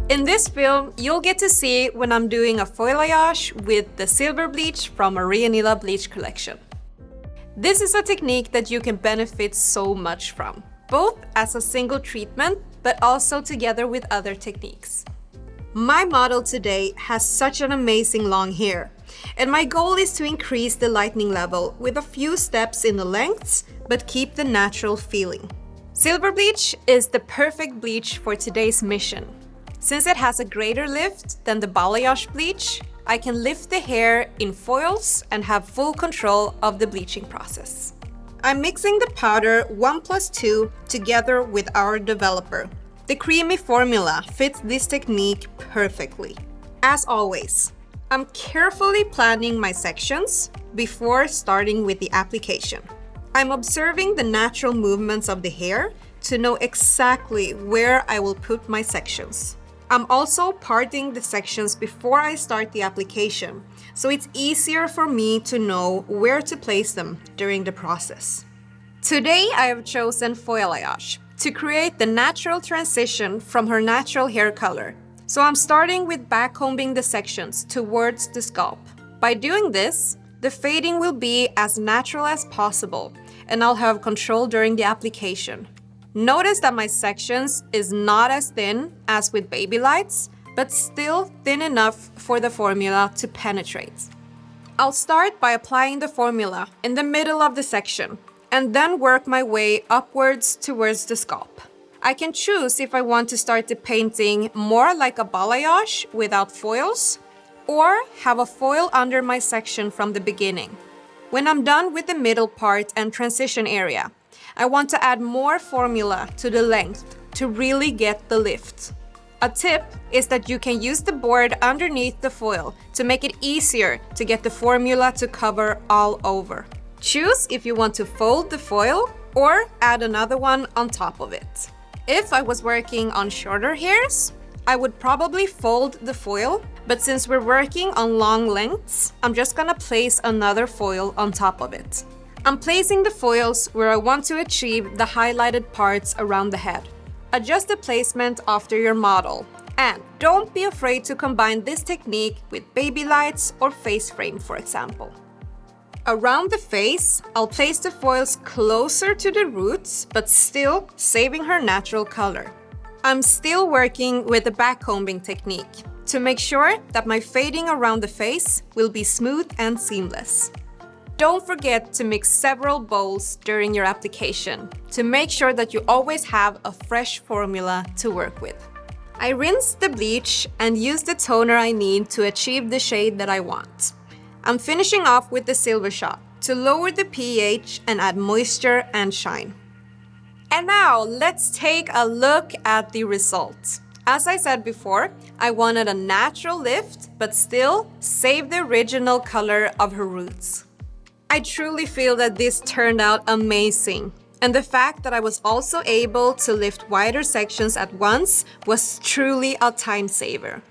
In this film, you'll get to see when I'm doing a foilayage with the Silver Bleach from Maria Nila Bleach Collection. This is a technique that you can benefit so much from, both as a single treatment, but also together with other techniques. My model today has such an amazing long hair, and my goal is to increase the lightening level with a few steps in the lengths, but keep the natural feeling. Silver Bleach is the perfect bleach for today's mission. Since it has a greater lift than the balayage bleach, I can lift the hair in foils and have full control of the bleaching process. I'm mixing the powder 1+2 together with our developer. The creamy formula fits this technique perfectly. As always, I'm carefully planning my sections before starting with the application. I'm observing the natural movements of the hair to know exactly where I will put my sections. I'm also parting the sections before I start the application, so it's easier for me to know where to place them during the process. Today I have chosen Foilayage to create the natural transition from her natural hair color. So I'm starting with backcombing the sections towards the scalp. By doing this, the fading will be as natural as possible, and I'll have control during the application. Notice that my sections is not as thin as with baby lights, but still thin enough for the formula to penetrate. I'll start by applying the formula in the middle of the section, and then work my way upwards towards the scalp. I can choose if I want to start the painting more like a balayage without foils, or have a foil under my section from the beginning. When I'm done with the middle part and transition area, I want to add more formula to the length to really get the lift. A tip is that you can use the board underneath the foil to make it easier to get the formula to cover all over. Choose if you want to fold the foil or add another one on top of it. If I was working on shorter hairs, I would probably fold the foil, but since we're working on long lengths, I'm just gonna place another foil on top of it. I'm placing the foils where I want to achieve the highlighted parts around the head. Adjust the placement after your model, and don't be afraid to combine this technique with baby lights or face frame, for example. Around the face, I'll place the foils closer to the roots, but still saving her natural color. I'm still working with the backcombing technique to make sure that my fading around the face will be smooth and seamless. Don't forget to mix several bowls during your application to make sure that you always have a fresh formula to work with. I rinse the bleach and use the toner I need to achieve the shade that I want. I'm finishing off with the silver shot to lower the pH and add moisture and shine. And now let's take a look at the results. As I said before, I wanted a natural lift, but still save the original color of her roots. I truly feel that this turned out amazing. And the fact that I was also able to lift wider sections at once was truly a time saver.